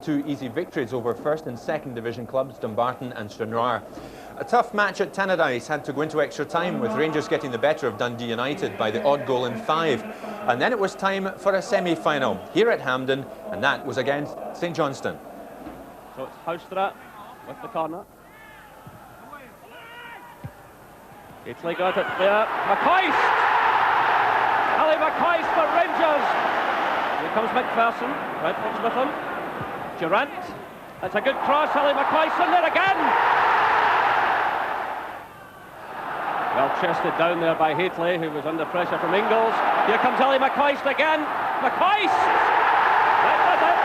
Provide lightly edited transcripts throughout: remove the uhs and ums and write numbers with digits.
Two easy victories over first and second division clubs Dumbarton and Stranraer. A tough match at Tannadice had to go into extra time, with Rangers getting the better of Dundee United by the odd goal in 5. And then it was time for a semi-final here at Hampden, and that was against St Johnstone. So it's Houstra with the corner. Gately got it there. McCoist! Ali McCoist for Rangers! Here comes McPherson. Redford's with him. Durant. That's a good cross. Ali McCoist in there again! Well chested down there by Haitley, who was under pressure from Ingles. Here comes Ali McCoist again. McCoist! That does it!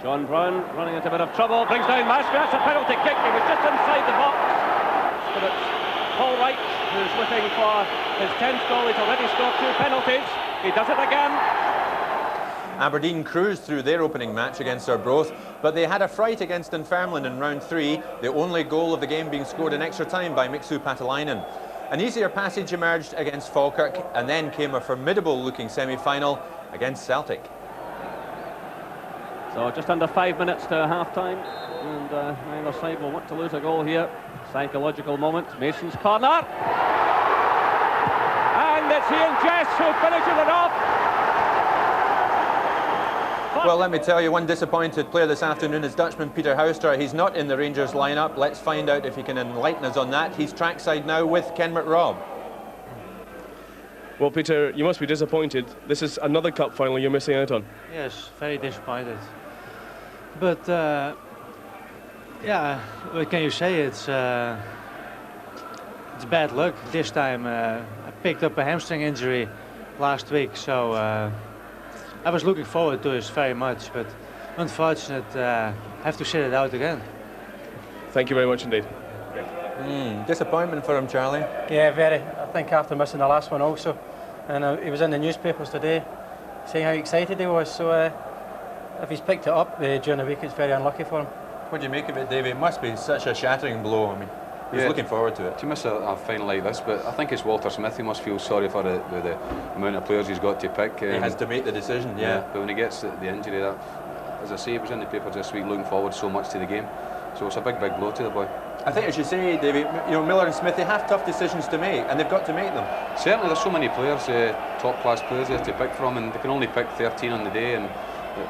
John Brown running into a bit of trouble, brings down Mascrat's a penalty kick. He was just inside the box. But it's Paul Wright who's looking for his 10th goal. He's already scored 2 penalties. He does it again. Aberdeen cruised through their opening match against Arbroath, but they had a fright against Dunfermline in round 3, the only goal of the game being scored in extra time by Mixu Patalainen. An easier passage emerged against Falkirk, and then came a formidable-looking semi-final against Celtic. So just under 5 minutes to half-time, and neither side will want to lose a goal here. Psychological moment. Mason's corner, and it's Ian Jess who finishes it off. Well, let me tell you, one disappointed player this afternoon is Dutchman Peter Houstra. He's not in the Rangers lineup. Let's find out if he can enlighten us on that. He's trackside now with Ken McRobb. Well, Peter, you must be disappointed. This is another cup final you're missing out on. Yes, very disappointed. But yeah, what can you say? It's bad luck this time. I picked up a hamstring injury last week, so I was looking forward to this very much, but unfortunate, have to sit it out again. Thank you very much indeed. Disappointment for him, Charlie. Yeah, very. I think after missing the last one also, and he was in the newspapers today saying how excited he was, so if he's picked it up during the week, it's very unlucky for him. What do you make of it, Davey? It must be such a shattering blow. I mean, he's looking forward to it. To miss a final like this, but I think it's Walter Smith. He must feel sorry for the amount of players he's got to pick. He has to make the decision, yeah. But when he gets the injury, that, as I say, it was in the paper this week, looking forward so much to the game. So it's a big blow to the boy. I think, as you say, Davey, you know, Miller and Smith, they have tough decisions to make, and they've got to make them. Certainly, there's so many players, top-class players there to pick from, and they can only pick 13 on the day, and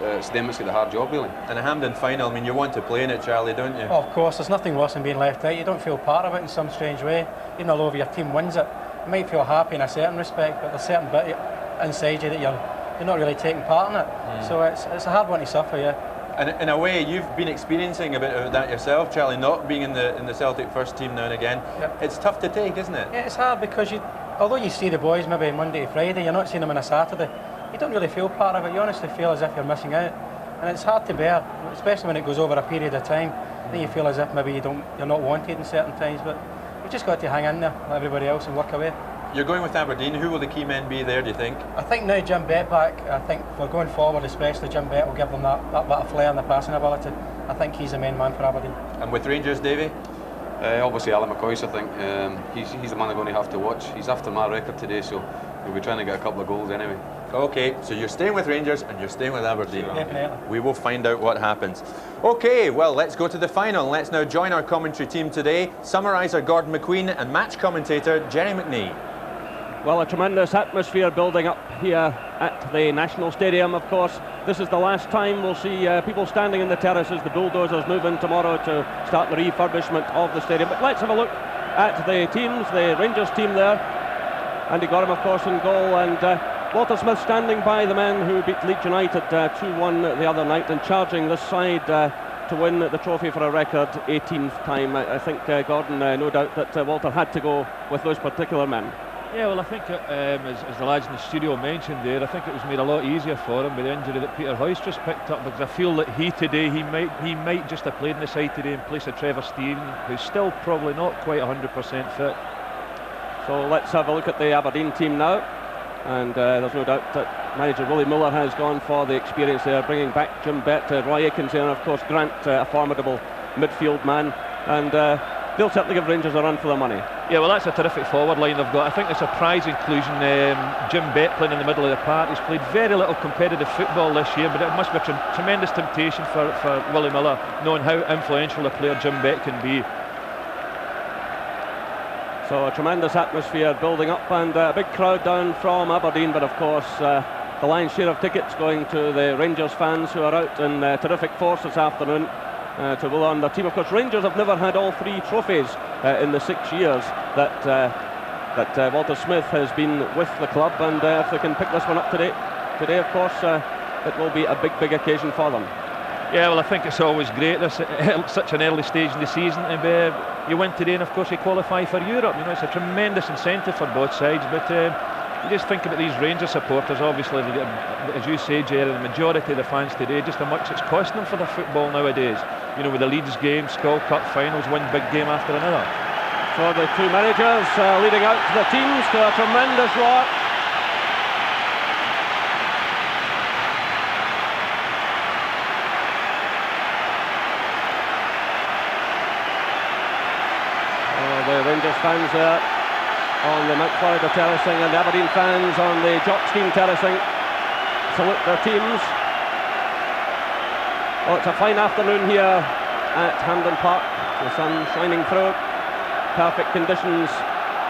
it's them that's got the hard job, really. And a Hampden final, I mean, you want to play in it, Charlie, don't you? Oh, of course, there's nothing worse than being left out. You don't feel part of it in some strange way. Even although if your team wins it, you might feel happy in a certain respect, but there's a certain bit inside you that you're not really taking part in it. So it's a hard one to suffer, yeah. And in a way, you've been experiencing a bit of that yourself, Charlie, not being in the Celtic first team now and again. Yep. It's tough to take, isn't it? Yeah, it's hard because although you see the boys maybe Monday to Friday, you're not seeing them on a Saturday. You don't really feel part of it. You honestly feel as if you're missing out, and it's hard to bear, especially when it goes over a period of time. Then you feel as if maybe you're not wanted in certain times, but you've just got to hang in there like everybody else and work away. You're going with Aberdeen. Who will the key men be there, do you think? I think now Jim Bett back, I think for going forward especially, Jim Bett will give them that bit of flair and the passing ability. I think he's the main man for Aberdeen. And with Rangers, Davey? Obviously Alan McCoist, I think. He's the man they're going to have to watch. He's after my record today, so he'll be trying to get a couple of goals anyway. Okay, so you're staying with Rangers and you're staying with Aberdeen. Definitely. We will find out what happens. Okay, well, let's go to the final. Let's now join our commentary team today. Summariser Gordon McQueen and match commentator Jerry McNee. Well, a tremendous atmosphere building up here at the National Stadium, of course. This is the last time we'll see people standing in the terraces. The bulldozers move in tomorrow to start the refurbishment of the stadium. But let's have a look at the teams, the Rangers team there. Andy Gorham, of course, in goal, and Walter Smith standing by the men who beat Leeds United 2-1 the other night, and charging this side to win the trophy for a record 18th time. I think, Gordon, no doubt that Walter had to go with those particular men. Yeah, well, I think as the lads in the studio mentioned there, I think it was made a lot easier for him with the injury that Peter Hoyst just picked up, because I feel that he might just have played in the side today in place of Trevor Steen, who's still probably not quite 100% fit. So let's have a look at the Aberdeen team now, and there's no doubt that manager Willie Miller has gone for the experience there, bringing back Jim Bett, Roy Aikens there, and of course Grant, a formidable midfield man, and they'll certainly give Rangers a run for their money. Yeah, well, that's a terrific forward line they've got. I think the surprise inclusion, Jim Bett playing in the middle of the park. He's played very little competitive football this year, but it must be a tremendous temptation for Willie Miller, knowing how influential a player Jim Bett can be. So a tremendous atmosphere building up, and a big crowd down from Aberdeen, but of course the lion's share of tickets going to the Rangers fans who are out in terrific force this afternoon to will on their team. Of course, Rangers have never had all 3 trophies in the 6 years that Walter Smith has been with the club, and if they can pick this one up today of course it will be a big occasion for them. Yeah, well, I think it's always great this such an early stage in the season to be, you win today and of course you qualify for Europe. You know, it's a tremendous incentive for both sides, but you just think about these Rangers supporters. Obviously, as you say, Jerry, the majority of the fans today, just how much it's costing them for their football nowadays. You know, with the Leeds game, Skull Cup finals, one big game after another. So the 2 managers leading out to the teams to a tremendous roar. The Rangers fans on the Mount Florida terracing, and the Aberdeen fans on the Jockstein terracing salute their teams. Well, it's a fine afternoon here at Hampden Park. The sun shining through. Perfect conditions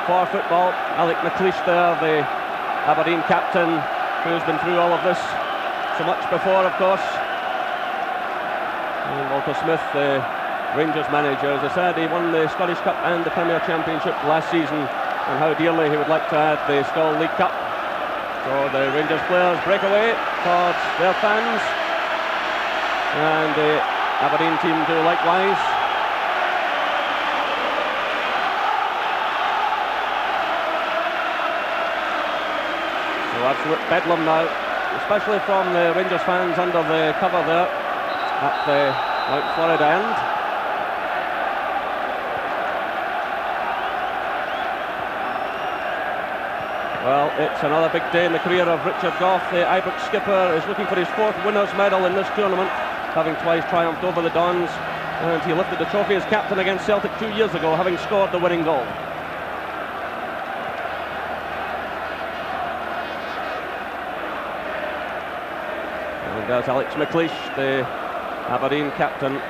for football. Alec McLeish there, the Aberdeen captain, who's been through all of this so much before, of course. And Walter Smith, the Rangers manager, as I said, he won the Scottish Cup and the Premier Championship last season, and how dearly he would like to add the Skull League Cup. So the Rangers players break away towards their fans, and the Aberdeen team do likewise. So absolute bedlam now, especially from the Rangers fans under the cover there at the Mount Florida end. Well, it's another big day in the career of Richard Gough. The Ibrox skipper is looking for his 4th winners' medal in this tournament, having twice triumphed over the Dons, and he lifted the trophy as captain against Celtic 2 years ago, having scored the winning goal. And there's Alex McLeish, the Aberdeen captain.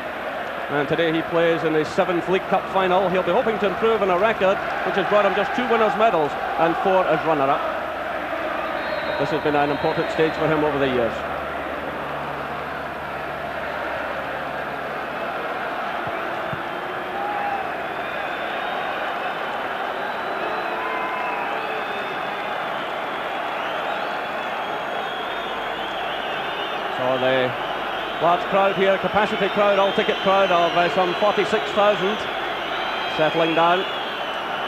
And today he plays in his 7th League Cup final. He'll be hoping to improve on a record which has brought him just 2 winners' medals and 4 as runner-up. This has been an important stage for him over the years. So the large crowd here, capacity crowd, all-ticket crowd of some 46,000 settling down.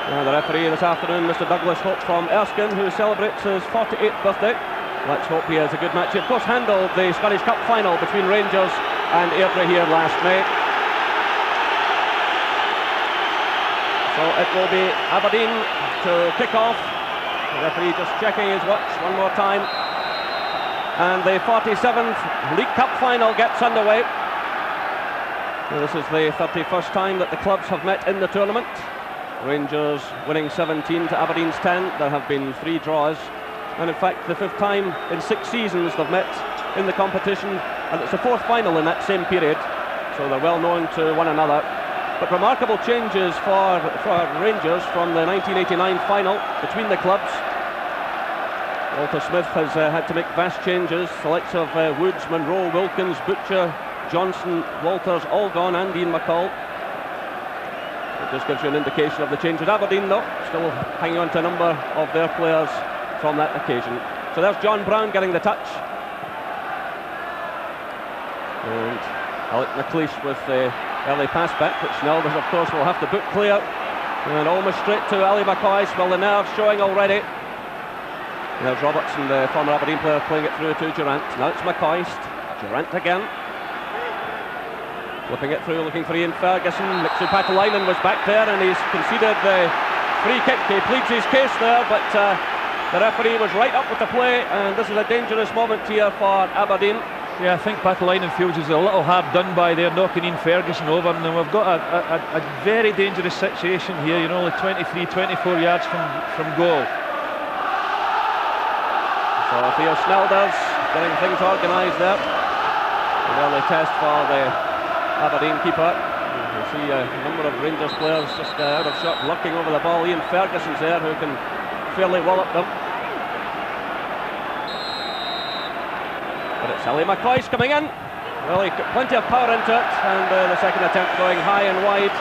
The referee this afternoon, Mr. Douglas Hope from Erskine, who celebrates his 48th birthday. Let's hope he has a good match. He, of course, handled the Scottish Cup final between Rangers and Airdrie here last May. So it will be Aberdeen to kick off. The referee just checking his watch one more time. And the 47th League Cup final gets underway. This is the 31st time that the clubs have met in the tournament. Rangers winning 17 to Aberdeen's 10. There have been 3 draws, and in fact the 5th time in 6 seasons they've met in the competition, and it's the 4th final in that same period, so they're well known to one another. But remarkable changes for Rangers from the 1989 final between the clubs. Walter Smith has had to make vast changes. The likes of Woods, Monroe, Wilkins, Butcher, Johnson, Walters, all gone, and Ian McCall. It just gives you an indication of the changes. Aberdeen, though, still hanging on to a number of their players from that occasion. So there's John Brown getting the touch. And Alec McLeish with the early pass back, which Nelders, of course, will have to boot clear. And almost straight to Ali McCoy. Well, the nerves showing already. There's Robertson, the former Aberdeen player, playing it through to Durant. Now it's McCoist. Durant again. Flipping it through, looking for Ian Ferguson. Mixu Patalainen was back there, and he's conceded the free kick. He pleads his case there, but the referee was right up with the play, and this is a dangerous moment here for Aberdeen. Yeah, I think Patalainen feels he's a little hard done by there, knocking Ian Ferguson over, and then we've got a very dangerous situation here, you know, only 23, 24 yards from goal. So Theo Snelders getting things organised there. An early test for the Aberdeen keeper. You see a number of Rangers players just out of shot, lurking over the ball. Ian Ferguson's there, who can fairly wallop them. But it's Ali McCoy's coming in. Well, he got plenty of power into it, and the second attempt going high and wide.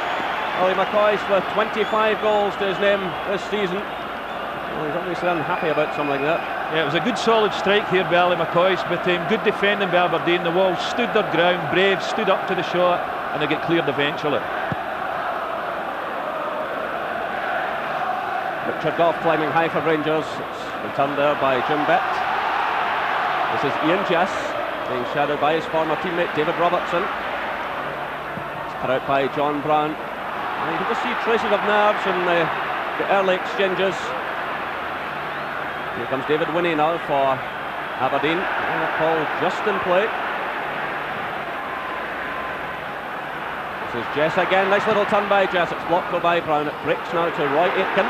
Ali McCoy's with 25 goals to his name this season. Well, he's obviously unhappy about something there. Yeah, it was a good solid strike here by Ali McCoy's, but good defending by Aberdeen. The Wolves stood their ground, brave, stood up to the shot, and they get cleared eventually. Richard Gough climbing high for Rangers. It's returned there by Jim Bett. This is Ian Jess being shadowed by his former teammate David Robertson. It's cut out by John Brown. And you can just see traces of nerves in the early exchanges. Here comes David Winnie now for Aberdeen. That ball just in play. This is Jess again. Nice little turn by Jess. It's blocked by Brown. It breaks now to Roy Aitken.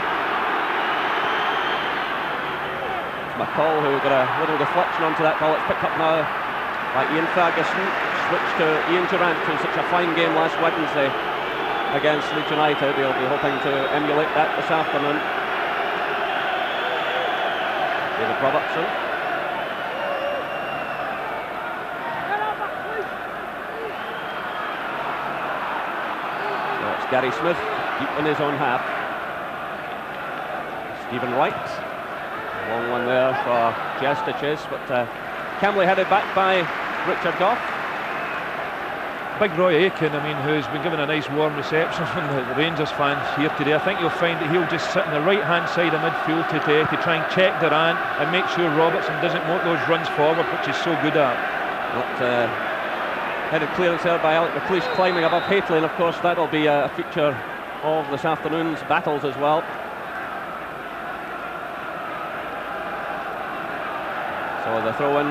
McCall, who got a little deflection onto that ball. It's picked up now by Ian Ferguson. Switch to Ian Durant, who had such a fine game last Wednesday against Leeds United. He'll be hoping to emulate that this afternoon. David Robertson. So it's Gary Smith deep in his own half. Stephen Wright. Long one there for Jess to chase, but Camley headed back by Richard Gough. Big Roy Aitken, I mean, who's been given a nice warm reception from the Rangers fans here today. I think you'll find that he'll just sit on the right hand side of midfield today to try and check Durant and make sure Robertson doesn't make those runs forward, which he's so good at. Headed clearance there by Alec McLeish, climbing above Haitley, and of course that'll be a feature of this afternoon's battles as well. So the throw in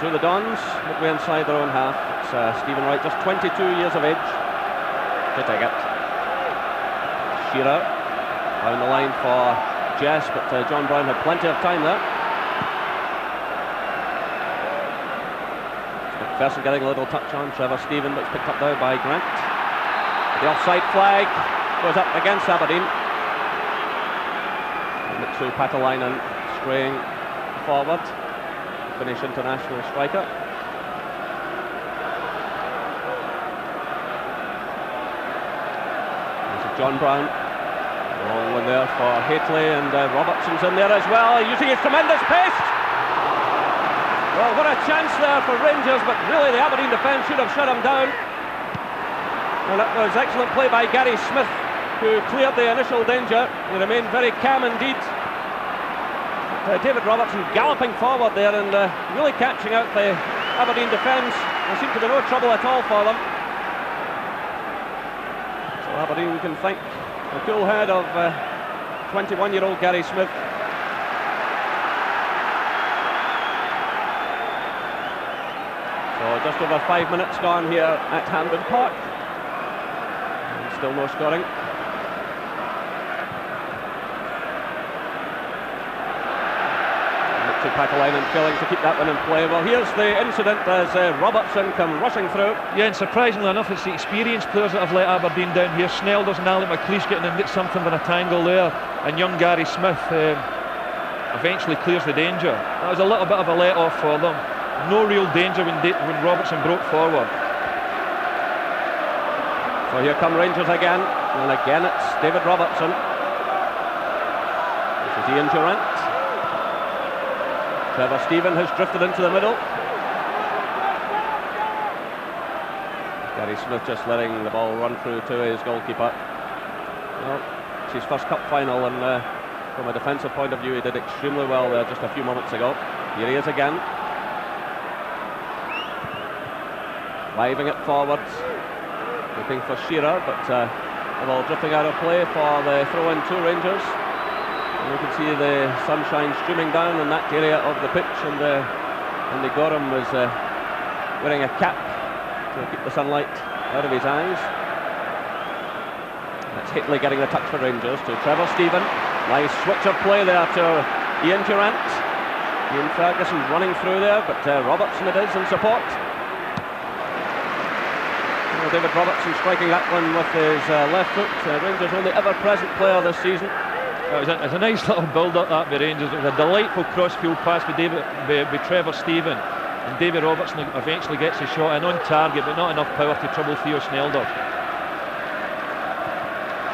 to the Dons, midway inside their own half. It's Stephen Wright, just 22 years of age, to take it. Shearer down the line for Jess, but John Brown had plenty of time there. McPherson getting a little touch on Trevor Stephen, but it's picked up now by Grant. The offside flag goes up against Aberdeen. Mitsu Patalainen straying forward. Finnish international striker. This is John Brown. Long one there for Haitley, and Robertson's in there as well, using his tremendous pace. Well, what a chance there for Rangers, but really the Aberdeen defence should have shut him down. And that was excellent play by Gary Smith, who cleared the initial danger. He remained very calm indeed. David Robertson galloping forward there and really catching out the Aberdeen defence. There seemed to be no trouble at all for them. So Aberdeen can thank the cool head of 21-year-old Gary Smith. So just over 5 minutes gone here at Hampden Park. And still no scoring. Patalainen failing to keep that one in play. Well, here's the incident as Robertson come rushing through. Yeah, and surprisingly enough, it's the experienced players that have let Aberdeen down here. Snelders and Alec McLeish getting in something of a tangle there, and young Gary Smith eventually clears the danger. That was a little bit of a let-off for them. No real danger when Robertson broke forward. So here come Rangers again, and again it's David Robertson. This is Ian Durant. Trevor Stephen has drifted into the middle. Gary Smith just letting the ball run through to his goalkeeper. Well, it's his first cup final, and from a defensive point of view he did extremely well there just a few moments ago. Here he is again. Driving it forward, looking for Shearer, but the ball drifting out of play for the throw-in to Rangers. You can see the sunshine streaming down in that area of the pitch, and Andy Gorham was wearing a cap to keep the sunlight out of his eyes. That's Hitley getting the touch for Rangers to Trevor Stephen. Nice switch of play there to Ian Durant. Ian Ferguson running through there, but Robertson it is in support. Well, David Robertson striking that one with his left foot. Rangers' only ever-present player this season. It was a nice little build-up that by Rangers. It was a delightful cross-field pass with Trevor Stephen, and David Robertson eventually gets a shot in on target, but not enough power to trouble Theo Sneldorf.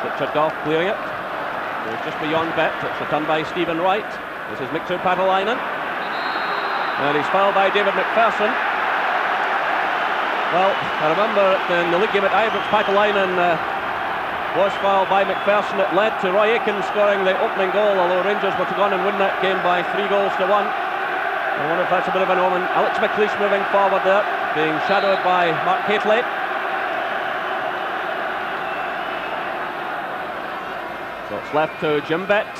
Richard Goff clearing it. It's just beyond Bet. It's returned by Stephen Wright. This is Mixu Patalainen. And he's fouled by David McPherson. Well, I remember in the league game at Ibrox, Patalainen was fouled by McPherson. It led to Roy Aitken scoring the opening goal, although Rangers were to go on and win that game by 3-1. I wonder if that's a bit of an omen. Alex McLeish moving forward there, being shadowed by Mark Haitley. So it's left to Jim Bett,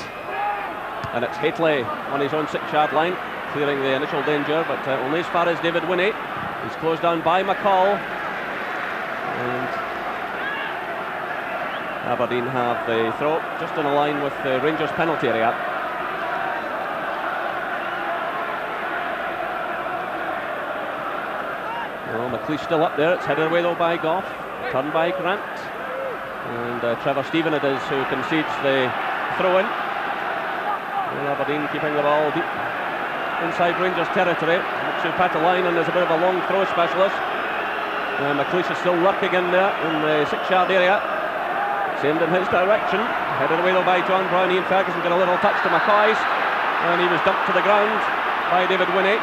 and it's Haitley on his own 6-yard line, clearing the initial danger, but only as far as David Winnie. He's closed down by McCall, and Aberdeen have the throw just in a line with the Rangers penalty area. Well, McLeish still up there. It's headed away though by Goff, turned by Grant. And Trevor Stephen it is who concedes the throw-in. Well, Aberdeen keeping the ball deep inside Rangers territory. Mixu Patalainen is a bit of a long throw specialist. McLeish is still lurking in there in the 6-yard area. It's aimed in his direction. Headed away though by John Brown. Ian Ferguson got a little touch to McCoist, and he was dumped to the ground by David Winnie.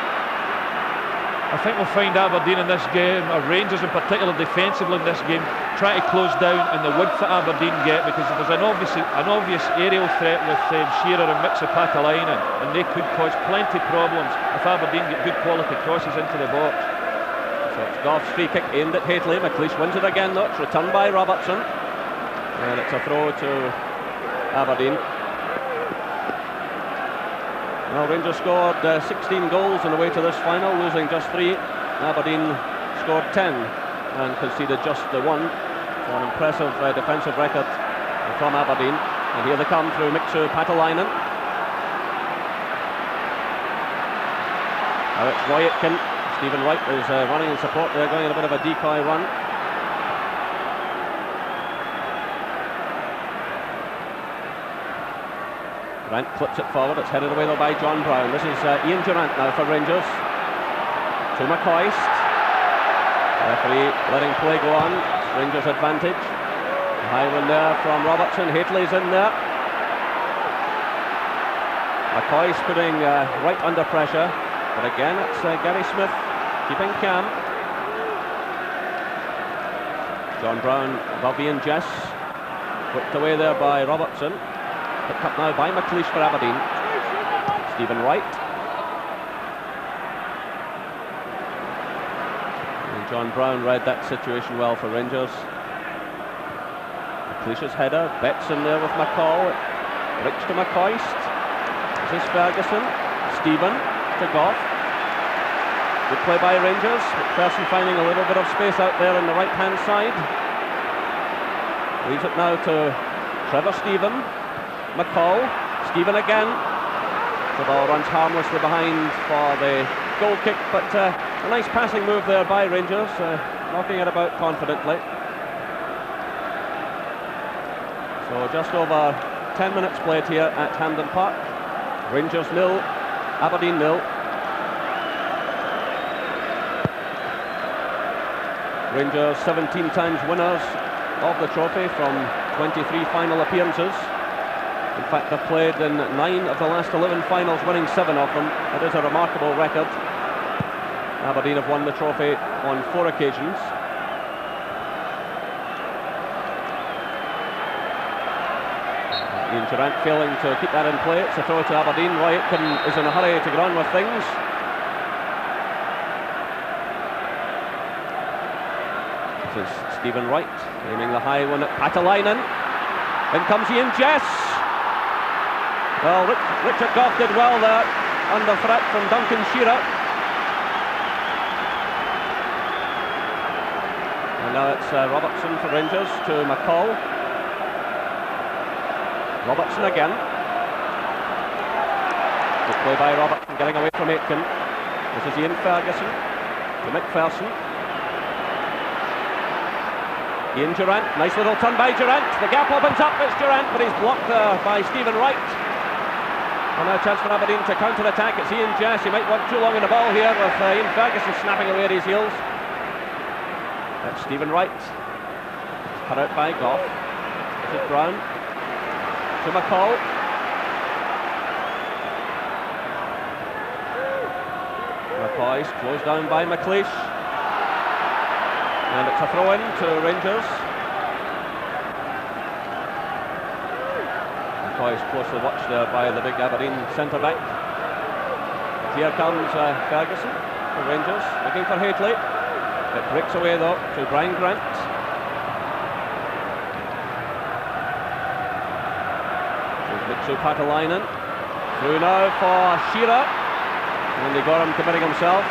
I think we'll find Aberdeen in this game, or Rangers in particular defensively in this game, try to close down on the width that Aberdeen get, because there's an obvious aerial threat with Shearer and Mixu Patalainen, and they could cause plenty problems if Aberdeen get good quality crosses into the box. So it's Goff's free kick aimed at Haitley. McLeish wins it again though. It's returned by Robertson, and it's a throw to Aberdeen. Well, Rangers scored 16 goals on the way to this final, losing just 3. Aberdeen scored 10 and conceded just the 1. So an impressive defensive record from Aberdeen. And here they come through Mixu Patalainen. Now it's Roy Aitken. Stephen Wright is running in support there, going on a bit of a decoy run. Grant clips it forward. It's headed away though by John Brown. This is Ian Durant now for Rangers. To McCoist. Referee letting play go on. It's Rangers' advantage. A high one there from Robertson. Haitley's in there. McCoist putting right under pressure. But again, it's Gary Smith keeping calm. John Brown above Ian Jess. Whipped away there by Robertson. Picked up now by McLeish for Aberdeen. Stephen Wright. And John Brown read that situation well for Rangers. McLeish's header. Betts in there with McCall. Rich to McCoist. This is Ferguson. Stephen to Goff. Good play by Rangers. McPherson finding a little bit of space out there on the right-hand side. Leaves it now to Trevor Stephen. McCall, Stephen again. The ball runs harmlessly behind for the goal kick, but a nice passing move there by Rangers, knocking it about confidently. So just over 10 minutes played here at Hampden Park. Rangers 0, Aberdeen 0. Rangers 17 times winners of the trophy from 23 final appearances. In fact, they've played in 9 of the last 11 finals, winning 7 of them. It is a remarkable record. Aberdeen have won the trophy on 4 occasions. Ian Durant failing to keep that in play. It's a throw to Aberdeen. Roy Aitken is in a hurry to get on with things. This is Stephen Wright aiming the high one at Patalainen. In comes Ian Jess. Well, Richard Goff did well there, under threat from Duncan Shearer. And now it's Robertson for Rangers to McCall. Robertson again. Good play by Robertson, getting away from Aitken. This is Ian Ferguson to McPherson. Ian Durant, nice little turn by Durant. The gap opens up, it's Durant, but he's blocked there by Stephen Wright. And now a chance for Aberdeen to counter-attack. It's Ian Jess, he might want too long in the ball here with Ian Ferguson snapping away at his heels. That's Stephen Wright. Cut out by Goff. This is Brown. To McCall. McCoy's closed down by McLeish. And it's a throw-in to Rangers. McCoy's closely watched there by the big Aberdeen centre-back. Here comes Ferguson for Rangers, looking for Hadley. It breaks away though to Brian Grant. Mitsu Patalainen. Through now for Shearer. And they got him committing himself.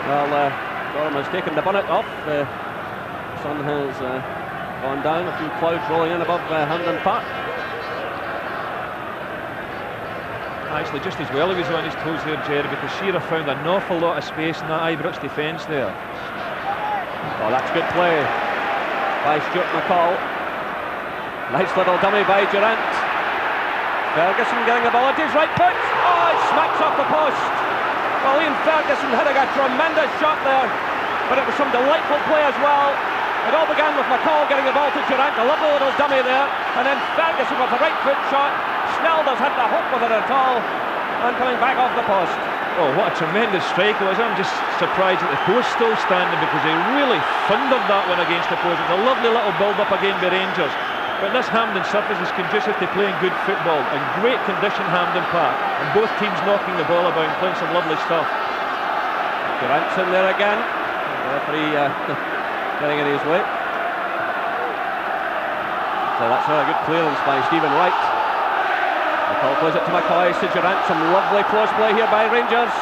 Well, Gorham has taken the bonnet off. The sun has gone down. A few clouds rolling in above Hampden Park. Actually, just as well he was on his toes there, Jerry, because Shearer found an awful lot of space in that Ibrox defence there. Oh, that's good play by Stuart McCall. Nice little dummy by Durant. Ferguson getting the ball at his right foot. Oh, it smacks off the post. Well, Ian Ferguson hitting a tremendous shot there, but it was some delightful play as well. It all began with McCall getting the ball to Durant, a lovely little dummy there, and then Ferguson with a right foot shot. Snelder's had the hook with it at all, and coming back off the post. Oh, what a tremendous strike it was. I'm just surprised that the post still standing, because he really thundered that one against the post. It's a lovely little build-up again by Rangers. But this Hampden surface is conducive to playing good football, and great condition Hampden Park, and both teams knocking the ball about and playing some lovely stuff. Durant's in there again. The referee getting in his way. So that's a good clearance by Stephen Wright. McCall plays it to McCoy, to Durant. Some lovely close play here by Rangers.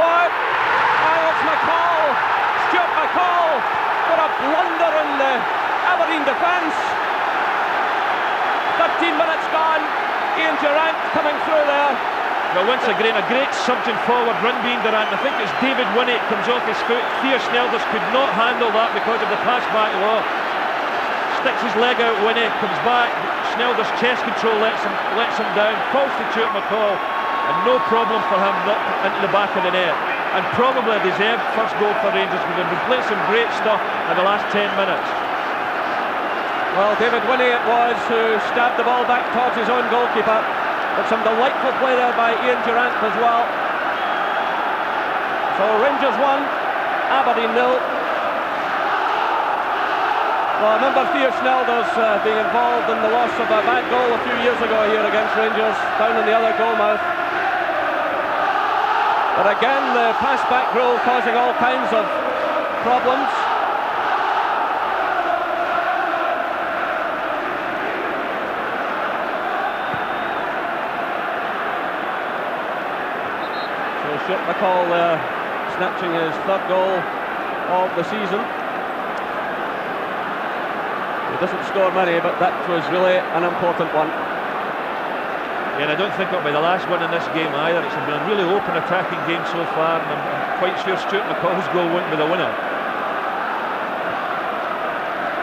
What? Oh, it's McCall! Stuart McCall! What a blunder in the Aberdeen defence. 13 minutes gone. Ian Durant coming through there. Well, once again, a great surging forward run being Durant. I think it's David Winnie comes off his foot. Theo Snelders could not handle that because of the pass back low. Sticks his leg out, Winnie comes back. Snelders' chest control lets him down. Falls to Stuart McCall, and no problem for him not into the back of the net. And probably a deserved first goal for Rangers, because they've been playing some great stuff in the last 10 minutes. Well, David Winnie it was who stabbed the ball back towards his own goalkeeper. But some delightful play there by Ian Durant as well. So Rangers 1, Aberdeen 0. Well, I remember Theo Snelders being involved in the loss of a bad goal a few years ago here against Rangers, down in the other goal mouth. But again, the pass-back rule causing all kinds of problems. Stuart McCall snatching his third goal of the season. He doesn't score many, but that was really an important one. Yeah, and I don't think it'll be the last one in this game either. It's been a really open attacking game so far, and I'm quite sure Stuart McCall's goal won't be the winner.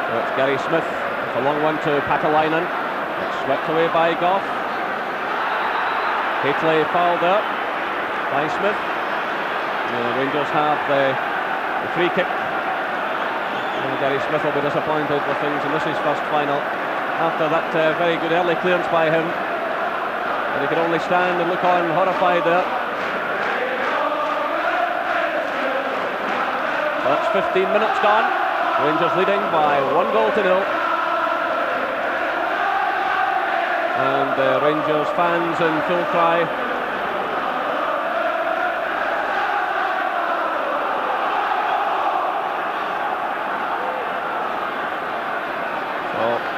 So it's Gary Smith with a long one to Patalainen. It's swept away by Goff. Hadley fouled up by Smith. The Rangers have the free kick. And Gary Smith will be disappointed with things in this his first final after that very good early clearance by him. And he could only stand and look on horrified there. Well, that's 15 minutes gone. Rangers leading by 1-0. And the Rangers fans in full cry.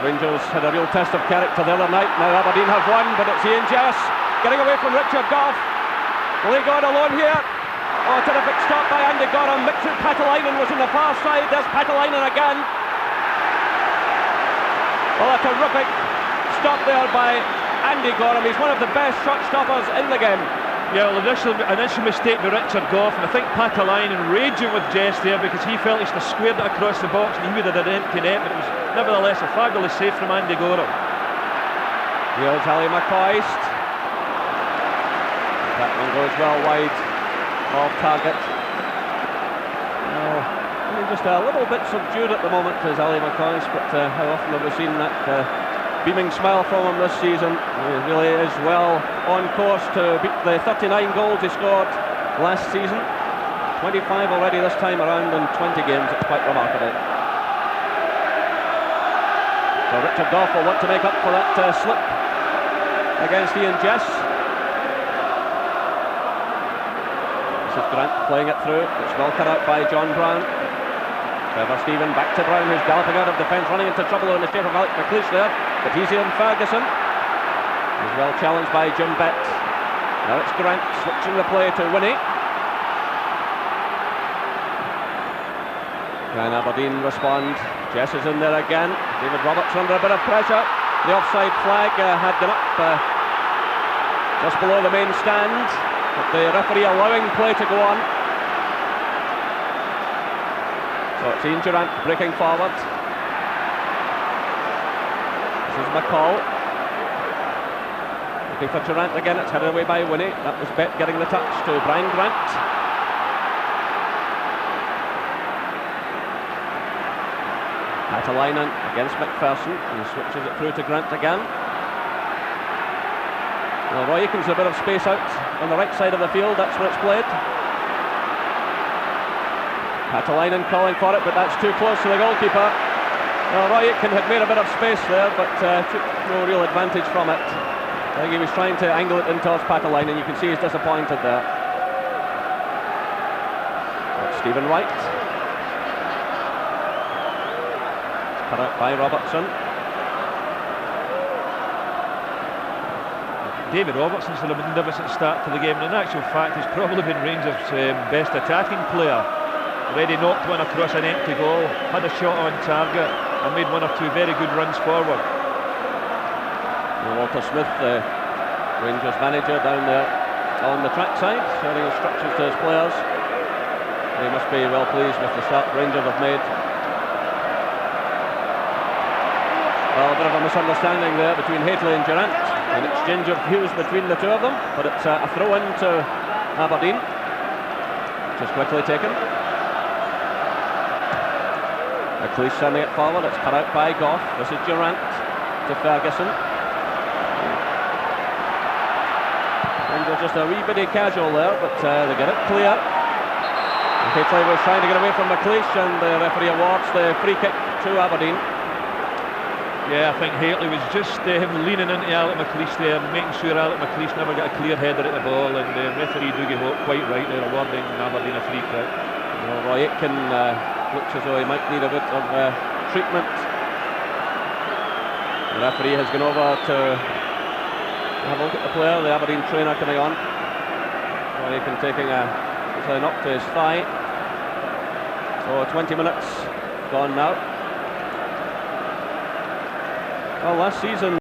Rangers had a real test of character the other night. Now Aberdeen have won, but it's Ian Jess getting away from Richard Goff. Will he go it alone here? Oh, terrific stop by Andy Gorham. Mixu Patalainen was on the far side. There's Patalainen again. Oh, a terrific stop there by Andy Gorham. He's one of the best shot stoppers in the game. Yeah, well, initial mistake by Richard Goff, and I think Patalainen raging with Jess there because he felt he should have squared it across the box and he would have had an empty net, but it was nevertheless a fabulous save from Andy Gorham. Here's Ali McCoist. That one goes well wide of target. Just a little bit subdued at the moment is Ali McCoist, but how often have we seen that beaming smile from him this season? He really is well on course to beat the 39 goals he scored last season. 25 already this time around in 20 games. It's quite remarkable. So Richard Goff will want to make up for that slip against Ian Jess. This is Grant playing it through. It's well cut out by John Brown. Trevor Stephen back to Brown, who's galloping out of defence, running into trouble in the shape of Alex McLeish there, but he's Ian Ferguson. He's well challenged by Jim Bett. Now it's Grant switching the play to Winnie. Can Aberdeen respond? Jess is in there again. David Roberts under a bit of pressure. The offside flag had gone up just below the main stand, but the referee allowing play to go on. So it's Ian Durant breaking forward. This is McCall. Looking for Durant again, it's headed away by Winnie. That was Bett getting the touch to Brian Grant. Patalainen against McPherson. He switches it through to Grant again. Well, Roy Aikens a bit of space out on the right side of the field, that's where it's played. Patalainen calling for it, but that's too close to the goalkeeper. Well, Roy Aitken had made a bit of space there, but took no real advantage from it. I think he was trying to angle it in towards Patalainen. You can see he's disappointed there. That's Stephen Wright. Cut out by Robertson. David Robertson's had a magnificent start to the game, and in actual fact he's probably been Rangers' best attacking player. Already knocked one across an empty goal, had a shot on target and made one or two very good runs forward. Walter Smith, the Rangers manager, down there on the track side, sharing instructions to his players. They must be well pleased with the start Rangers have made. Well, a bit of a misunderstanding there between Hateley and Durant. An exchange of views between the two of them, but it's a throw in to Aberdeen, which is quickly taken. McLeish sending it forward, it's cut out by Goff. This is Durant to Ferguson. And there's just a wee bitty casual there, but they get it clear. Hateley was trying to get away from McLeish, and the referee awards the free kick to Aberdeen. Yeah, I think Hateley was just leaning into Alec McLeish there, making sure Alec McLeish never got a clear header at the ball, and referee Dougie Hope quite right there, awarding Aberdeen a free kick. Well, Roy Aitken looks as though he might need a bit of treatment. The referee has gone over to have a look at the player, the Aberdeen trainer coming on. Roy Aitken taking a knock to his thigh. So 20 minutes gone now. Well, last season